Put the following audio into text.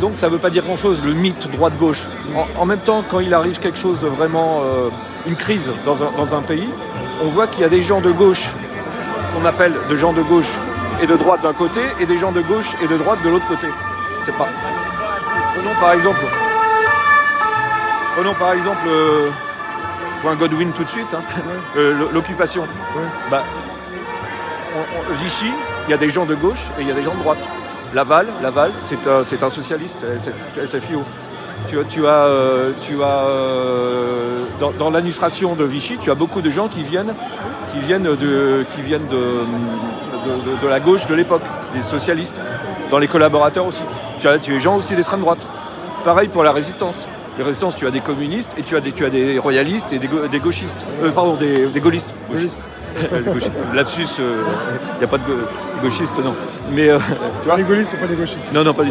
Donc ça ne veut pas dire grand-chose, le mythe droite-gauche. En même temps, quand il arrive quelque chose de vraiment... une crise dans un pays, on voit qu'il y a des gens de gauche, qu'on appelle de gens de gauche et de droite d'un côté, et des gens de gauche et de droite de l'autre côté. C'est pas... Prenons par exemple point Godwin tout de suite, l'occupation. Vichy, il y a des gens de gauche et il y a des gens de droite. Laval, c'est un socialiste, SFIO. Dans l'administration de Vichy, tu as beaucoup de gens qui viennent de la gauche de l'époque, des socialistes. Dans les collaborateurs aussi. Tu as des gens aussi d'extrême droite. Pareil pour la résistance. Les résistances, tu as des communistes et tu as des royalistes et des gauchistes. Des gaullistes. Lapsus, il n'y a pas de gauchistes, non. Mais, Les gaullistes, c'est pas des gauchistes. Non, pas du tout.